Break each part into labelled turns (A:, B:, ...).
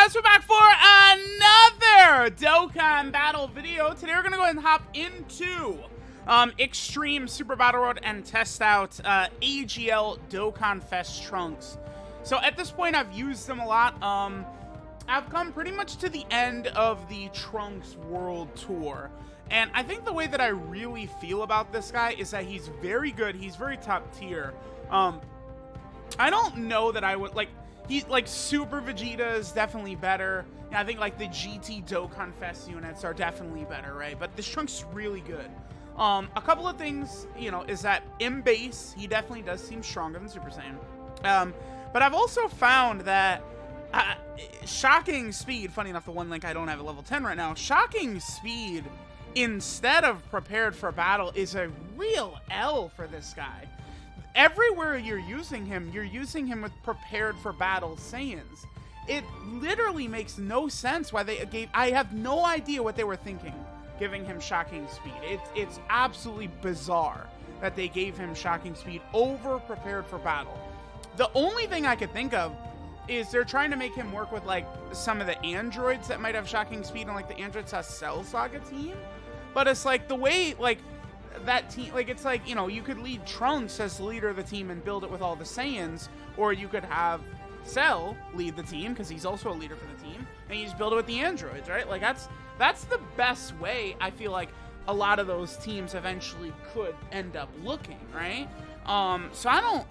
A: guys, we're back for another Dokkan battle video. Today we're gonna go ahead and hop into Extreme Super Battle Road and test out AGL DOKKANFEST Trunks. So at this point I've used them a lot. I've come pretty much to the end of the Trunks World Tour. And I think the way that I really feel about this guy is that he's very good. He's very top tier. I don't know that I would he's like Super Vegeta is definitely better. And I think like the GT DOKKANFEST units are definitely better, right? But this Trunks is really good. A couple of things, you know, is that in base, he definitely does seem stronger than Super Saiyan. But I've also found that Shocking Speed, funny enough, the one link I don't have at level 10 right now, Shocking Speed instead of Prepared for Battle is a real L for this guy. Everywhere you're using him with Prepared for Battle Saiyans. It literally makes no sense why they gave... I have no idea what they were thinking, giving him Shocking Speed. It's absolutely bizarre that they gave him Shocking Speed over Prepared for Battle. The only thing I could think of is they're trying to make him work with, like, some of the androids that might have Shocking Speed on, like, the Android Cell Saga team. But it's, like, the way, like... that team, like, it's like, you know, you could lead Trunks as the leader of the team and build it with all the Saiyans, or you could have Cell lead the team because he's also a leader for the team, and you just build it with the androids, right? Like, that's the best way I feel like a lot of those teams eventually could end up looking, right? So I don't,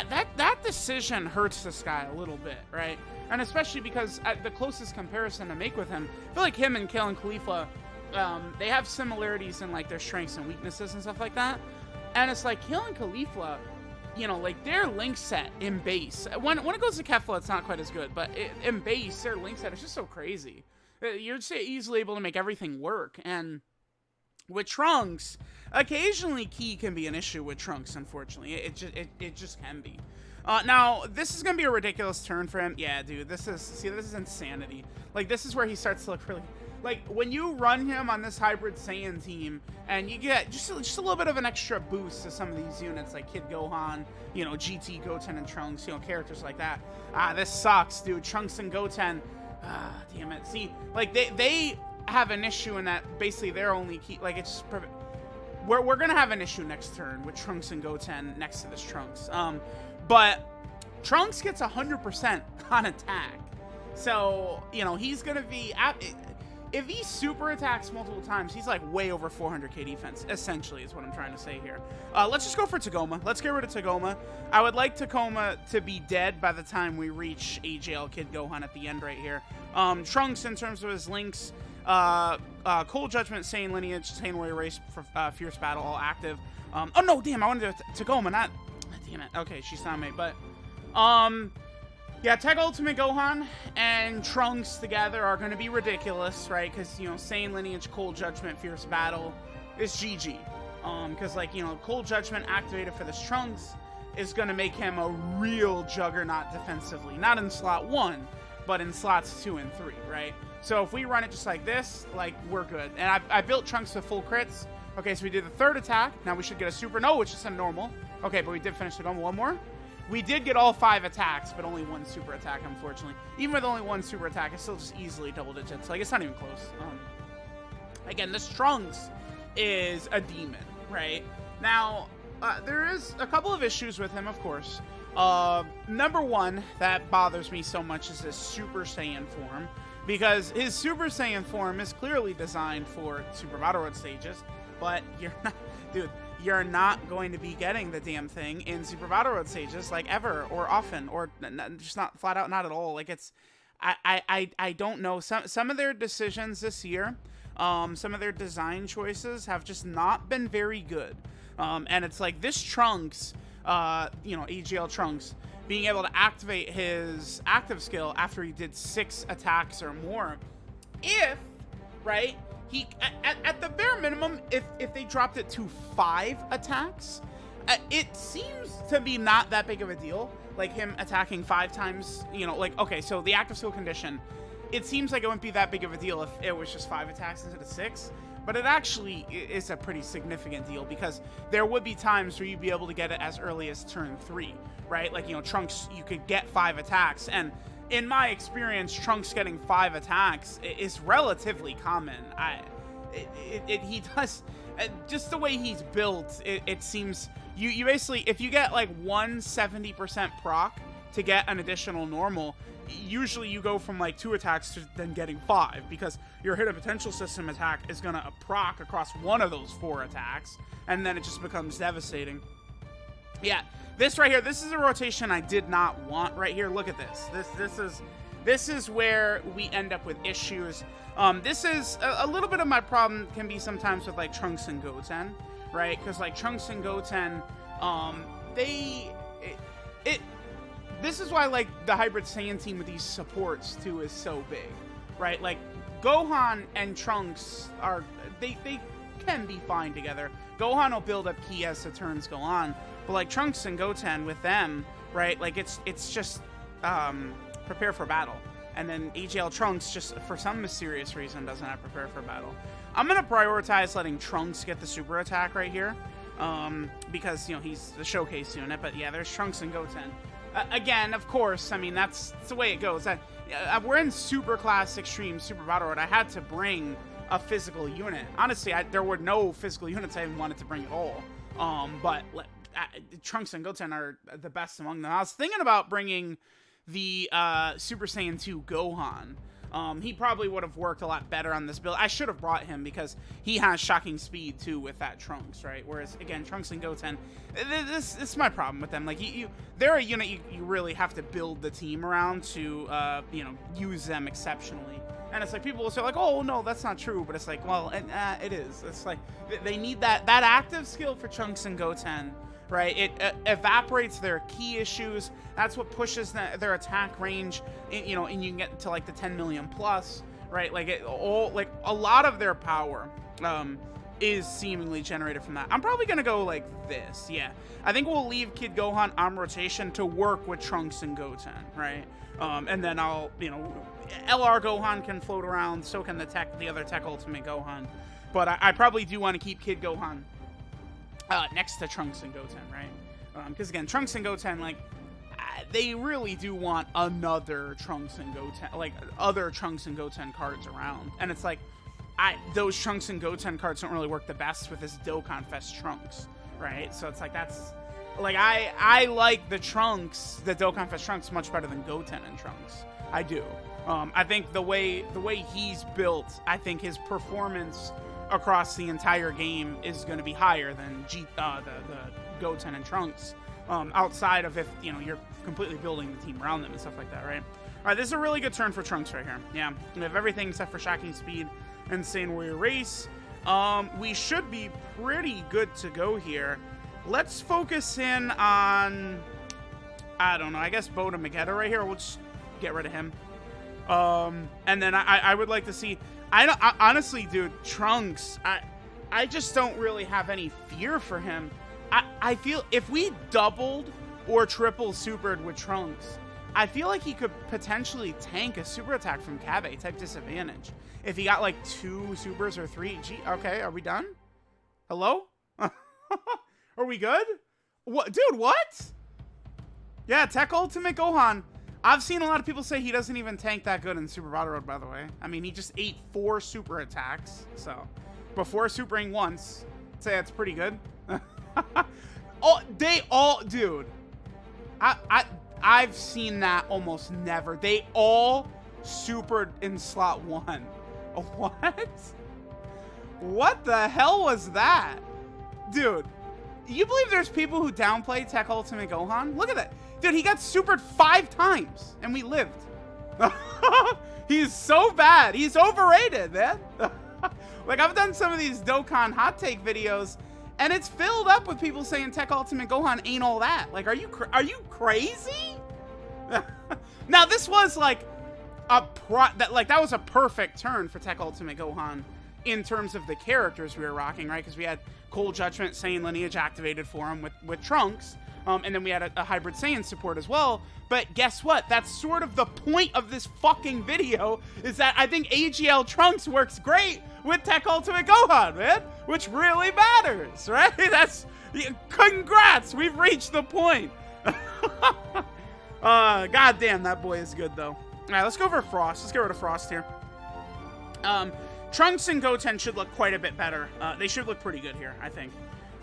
A: that decision hurts this guy a little bit, right? And especially because the closest comparison to make with him, I feel like him and Kale and Khalifa, they have similarities in, like, their strengths and weaknesses and stuff like that. And it's like Kale and Khalifa, you know, like, their link set in base, when it goes to Kefla, it's not quite as good, but in base, their link set is just so crazy. You're just easily able to make everything work. And with Trunks, occasionally Ki can be an issue with Trunks, unfortunately. It just can be. Now, this is going to be a ridiculous turn for him. Yeah, dude, this is insanity. Like, this is where he starts to look really... Like, when you run him on this hybrid Saiyan team, and you get just a little bit of an extra boost to some of these units, like Kid Gohan, you know, GT, Goten, and Trunks, you know, characters like that. this sucks, dude. Trunks and Goten. Damn it. See, like, they have an issue in that basically they're only key, like, it's just we're gonna have an issue next turn with Trunks and Goten next to this Trunks. But Trunks gets 100% on attack. So, you know, he's gonna be... If he super attacks multiple times, he's like way over 400k defense, essentially, is what I'm trying to say here. Let's just go for Tagoma. Let's get rid of Tagoma. I would like Tagoma to be dead by the time we reach AGL Kid Gohan at the end right here. Trunks, in terms of his links, Cold Judgment, Saiyan Lineage, Saiyan Warrior Race, Fierce Battle, all active. Oh no, damn, I wanted to Tagoma, not... Damn it. Okay, she's not mate, but... Yeah, Tech Ultimate Gohan and Trunks together are going to be ridiculous, right? Because, you know, Saiyan Lineage, Cold Judgment, Fierce Battle is GG. Because, like, you know, Cold Judgment activated for this Trunks is going to make him a real juggernaut defensively. Not in slot 1, but in slots 2 and 3, right? So if we run it just like this, like, we're good. And I built Trunks with full crits. Okay, so we did the third attack. Now we should get a super... No, which is a normal. Okay, but we did finish the gun. One more. We did get all 5 attacks, but only 1 super attack, unfortunately. Even with only 1 super attack, it's still just easily double digits. Like, it's not even close. Again, this Trunks is a demon, right? Now, there is a couple of issues with him, of course. Number one that bothers me so much is his Super Saiyan form, because his Super Saiyan form is clearly designed for Super Battle Road stages, but you're not... Dude... You're not going to be getting the damn thing in Super Battle Road stages, like, ever, or often, or just not flat out, not at all. Like, it's, I don't know. Some of their decisions this year, some of their design choices have just not been very good. And it's like this Trunks, you know, AGL Trunks, being able to activate his active skill after he did 6 attacks or more, if, right? He, at the bare minimum, if they dropped it to 5 attacks, it seems to be not that big of a deal. Like, him attacking 5 times, you know, like, okay, so the active skill condition, it seems like it wouldn't be that big of a deal if it was just 5 attacks instead of 6. But it actually is a pretty significant deal, because there would be times where you'd be able to get it as early as turn 3, right? Like, you know, Trunks, you could get 5 attacks, and in my experience, Trunks getting 5 attacks is relatively common. He does, just the way he's built, it seems, you basically, if you get like 170% proc to get an additional normal, usually you go from like 2 attacks to then getting 5, because your hidden potential system attack is gonna proc across one of those 4 attacks, and then it just becomes devastating. Yeah, this right here, this is a rotation I did not want right here. Look at this. This is where we end up with issues. This is a little bit of my problem can be sometimes with like Trunks and Goten, right? Because like Trunks and Goten, this is why like the Hybrid Saiyan team with these supports too is so big, right? Like Gohan and Trunks are, they can be fine together. Gohan will build up ki as the turns go on, but like Trunks and Goten with them, right? Like it's just prepare for battle. And then AGL Trunks, just for some mysterious reason, doesn't have prepare for battle. I'm gonna prioritize letting Trunks get the super attack right here, because you know he's the showcase unit. But yeah, there's Trunks and Goten. Again, of course, I mean that's the way it goes. We're in Super Class Extreme Super Battle Road. I had to bring a physical unit. Honestly, there were no physical units I even wanted to bring at all. But Trunks and Goten are the best among them. I was thinking about bringing the Super Saiyan 2 Gohan. He probably would have worked a lot better on this build. I should have brought him because he has shocking speed too with that Trunks, right? Whereas again, Trunks and Goten, this is my problem with them. Like they're a unit you really have to build the team around to you know, use them exceptionally. And it's like people will say like, oh no, that's not true, but it's like, well, it is. It's like they need that active skill for Trunks and Goten. Right, it evaporates their key issues. That's what pushes their attack range. You know, and you can get to like the 10 million plus. Right, like a lot of their power is seemingly generated from that. I'm probably gonna go like this. Yeah, I think we'll leave Kid Gohan on rotation to work with Trunks and Goten. Right, and then I'll, you know, LR Gohan can float around. So can the other Tech Ultimate Gohan. But I probably do want to keep Kid Gohan next to Trunks and Goten, right? Because again, Trunks and Goten, like, they really do want another Trunks and Goten, like, other Trunks and Goten cards around. And it's like, those Trunks and Goten cards don't really work the best with this DOKKANFEST Trunks, right? So it's like, that's, like, I like the Trunks, the DOKKANFEST Trunks, much better than Goten and Trunks. I do. I think the way he's built, I think his performance across the entire game is going to be higher than the Goten and Trunks, outside of if, you know, you're completely building the team around them and stuff like that, right? All right, this is a really good turn for Trunks right here. Yeah, we have everything except for shocking speed and Insane Warrior Race. We should be pretty good to go here. Let's focus in on, I don't know, I guess Boda Magetta right here. We'll just get rid of him. And then I would like to see, I honestly, dude, Trunks, I just don't really have any fear for him. I feel if we doubled or triple supered with Trunks, I feel like he could potentially tank a super attack from Kabe type disadvantage. If he got like 2 supers or 3. Gee, okay, are we done? Hello? Are we good? What, dude, what? Yeah, Tech Ultimate Gohan. I've seen a lot of people say he doesn't even tank that good in Super Battle Road, by the way. I mean, he just ate 4 super attacks, so before supering once, I'd say that's pretty good. Oh, they all, dude. I've seen that almost never. They all supered in slot 1. What? What the hell was that? Dude, you believe there's people who downplay Tech Ultimate Gohan? Look at that. Dude, he got supered 5 times, and we lived. He's so bad. He's overrated, man. Like, I've done some of these Dokkan hot take videos, and it's filled up with people saying Tech Ultimate Gohan ain't all that. Like, are you crazy? Now, this was like that was a perfect turn for Tech Ultimate Gohan in terms of the characters we were rocking, right? Because we had Cold Judgment Saiyan lineage activated for him with Trunks. And then we had a Hybrid Saiyan support as well. But guess what? That's sort of the point of this fucking video, is that I think AGL Trunks works great with Tech Ultimate Gohan, man. Which really matters, right? Congrats! We've reached the point. God damn, that boy is good, though. All right, let's go over Frost. Let's get rid of Frost here. Trunks and Goten should look quite a bit better. They should look pretty good here, I think.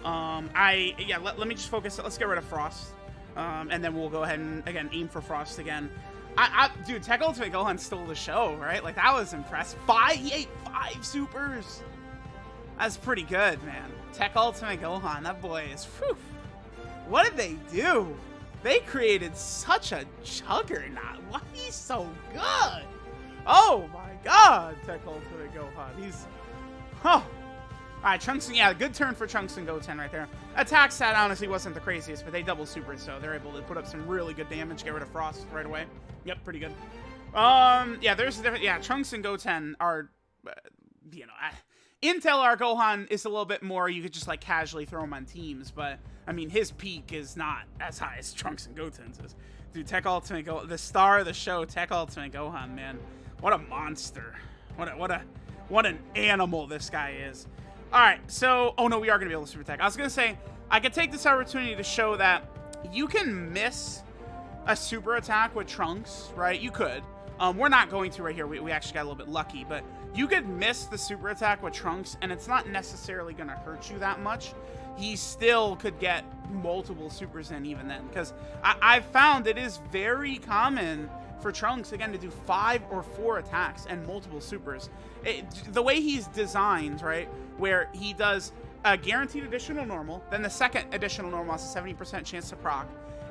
A: Let me just focus. Let's get rid of Frost. And then we'll go ahead and, again, aim for Frost again. Dude, Tech Ultimate Gohan stole the show, right? Like, that was impressive. He ate 5 supers. That's pretty good, man. Tech Ultimate Gohan, that boy is, whew. What did they do? They created such a juggernaut. Why he's so good? Oh my god, Tech Ultimate Gohan. He's, All right, Trunks, yeah, good turn for Trunks and Goten right there. Attack stat honestly wasn't the craziest, but they double super, so they're able to put up some really good damage, get rid of Frost right away. Yep, pretty good. Yeah, there's a different, yeah, Trunks and Goten are, Intel our Gohan is a little bit more, you could just like casually throw him on teams, but I mean, his peak is not as high as Trunks and Goten's is. Dude, Tech Ultimate Gohan, the star of the show, Tech Ultimate Gohan, man. What a monster. What an animal this guy is. All right, so, oh no, we are gonna be able to super attack. I was gonna say, I could take this opportunity to show that you can miss a super attack with Trunks, right? You could. We're not going to right here. We actually got a little bit lucky, but you could miss the super attack with Trunks, and it's not necessarily gonna hurt you that much. He still could get multiple supers in even then, because I've found it is very common for Trunks, again, to do 5 or 4 attacks and multiple supers. The way he's designed, right, where he does a guaranteed additional normal, then the second additional normal has a 70% chance to proc,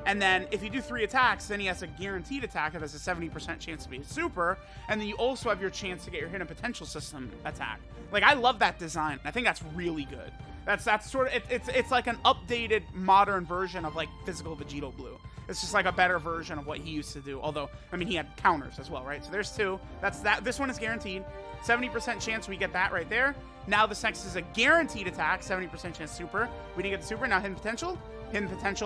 A: and then if you do 3 attacks, then he has a guaranteed attack that has a 70% chance to be a super, and then you also have your chance to get your hidden potential system attack. Like, I love that design. I think that's really good. That's sort of, it's like an updated modern version of like physical Vegito Blue. It's just like a better version of what he used to do. Although, I mean, he had counters as well, right? So there's 2. That's that. This one is guaranteed. 70% chance we get that right there. Now this next is a guaranteed attack. 70% chance super. We didn't get the super. Now hidden potential,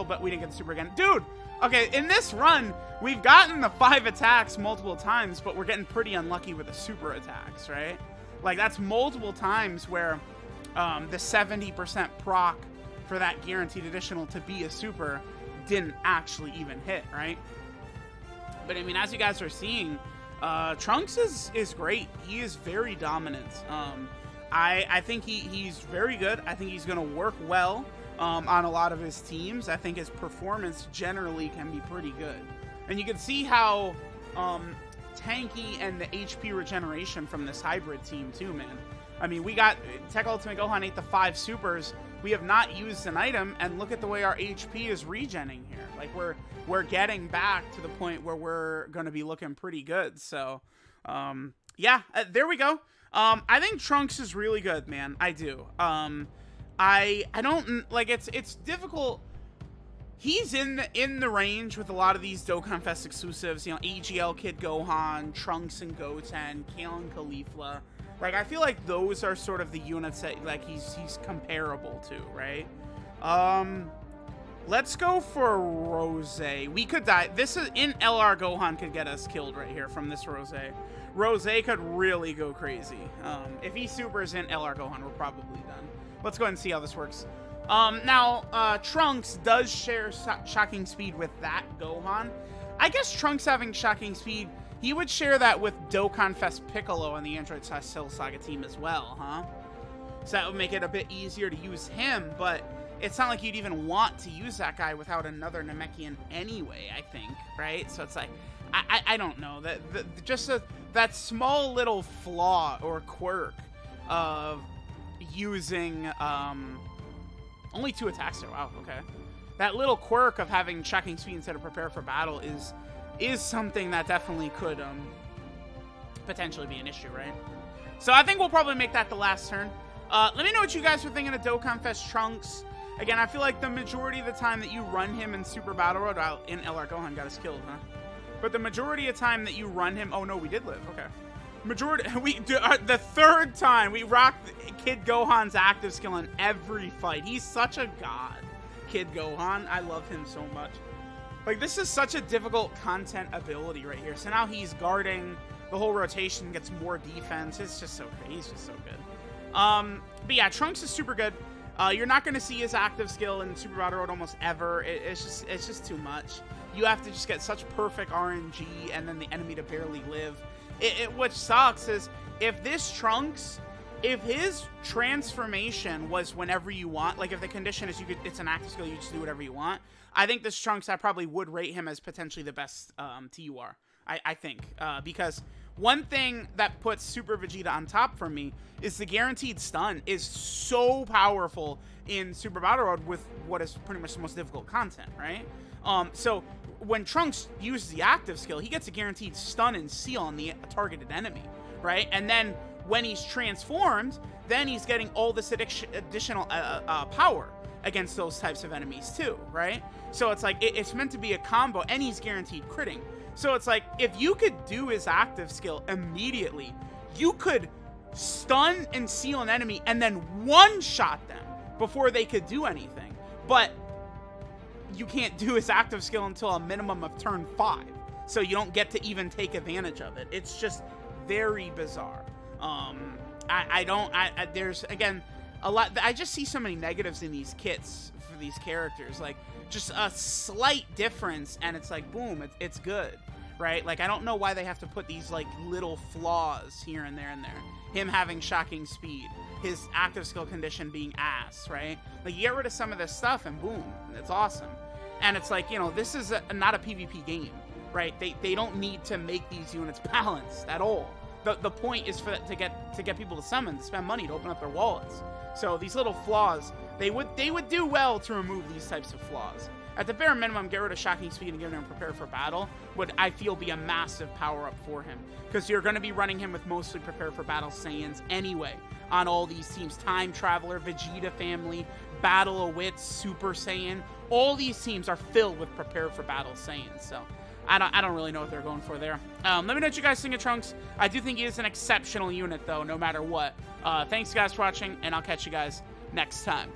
A: but we didn't get the super again. Dude, okay, in this run, we've gotten the 5 attacks multiple times, but we're getting pretty unlucky with the super attacks, right? Like, that's multiple times where the 70% proc for that guaranteed additional to be a super didn't actually even hit, right? But I mean, as you guys are seeing, Trunks is great. He is very dominant. I think he's very good. I think he's going to work well on a lot of his teams. I think his performance generally can be pretty good. And you can see how tanky and the HP regeneration from this hybrid team too, man. I mean, we got Tech Ultimate Gohan ate the 5 supers. We have not used an item, and look at the way our HP is regenning here. Like, we're getting back to the point where we're going to be looking pretty good. So, yeah, there we go. I think Trunks is really good, man. I do. I don't, like, it's difficult. He's in the range with a lot of these Dokkan Fest exclusives. You know, AGL Kid Gohan, Trunks and Goten, Kale and Caulifla. Like, I feel like those are sort of the units that, like, he's comparable to, right? Let's go for Rose. We could die. This is in LR Gohan could get us killed right here from this Rose. Rose could really go crazy. If he supers in LR Gohan, we're probably done. Let's go ahead and see how this works. Now, Trunks does share shocking speed with that Gohan. I guess Trunks having shocking speed, he would share that with Dokkan Fest Piccolo on the Android Cell Saga team as well, huh? So that would make it a bit easier to use him, but it's not like you'd even want to use that guy without another Namekian anyway, I think, right? So it's like, I don't know. That small little flaw or quirk of using, only 2 attacks there, wow, okay. That little quirk of having shocking speed instead of prepare for battle is something that definitely could potentially be an issue, right? So I think we'll probably make that the last turn. Let me know what you guys are thinking of Dokkan Fest Trunks. Again, I feel like the majority of the time that you run him in Super Battle Road, in LR Gohan got us killed, huh? But the majority of time that you run him, oh no, we did live, okay. The 3rd time we rocked Kid Gohan's active skill in every fight. He's such a god, Kid Gohan. I love him so much. Like, this is such a difficult content ability right here. So now he's guarding, the whole rotation gets more defense. It's just so great. He's just so good. But yeah, Trunks is super good. You're not going to see his active skill in Super Battle Road almost ever. It's just too much. you have to just get such perfect RNG and then the enemy to barely live. What sucks is if this Trunks, if his transformation was whenever you want, like if the condition is it's an active skill, you just do whatever you want, I think this Trunks, I probably would rate him as potentially the best TUR. I think, because one thing that puts Super Vegeta on top for me is the guaranteed stun is so powerful in Super Battle Road with what is pretty much the most difficult content, right? So when Trunks uses the active skill, he gets a guaranteed stun and seal on the targeted enemy, right? And then when he's transformed, then he's getting all this additional power against those types of enemies too, right? So it's like, it's meant to be a combo, and he's guaranteed critting. So it's like, if you could do his active skill immediately, you could stun and seal an enemy and then one-shot them before they could do anything. But you can't do his active skill until a minimum of turn 5. So you don't get to even take advantage of it. It's just very bizarre. There's, again, a lot. I just see so many negatives in these kits for these characters. Like, just a slight difference, and it's like, boom, it's good, right? Like, I don't know why they have to put these, like, little flaws here and there and there. Him having shocking speed, his active skill condition being ass, right? Like, you get rid of some of this stuff, and boom, it's awesome. And it's like, you know, this is not a PvP game, right? They don't need to make these units balanced at all. The point is to get people to summon, to spend money, to open up their wallets. So these little flaws, they would do well to remove these types of flaws. At the bare minimum, get rid of shocking speed and give him prepare for battle would, I feel, be a massive power up for him, because you're going to be running him with mostly prepare for battle Saiyans anyway on all these teams. Time Traveler, Vegeta Family, Battle of Wits, Super Saiyan, all these teams are filled with prepare for battle Saiyans. So I don't really know what they're going for there. Let me know what you guys think of Trunks. I do think he is an exceptional unit, though, no matter what. Thanks, guys, for watching, and I'll catch you guys next time.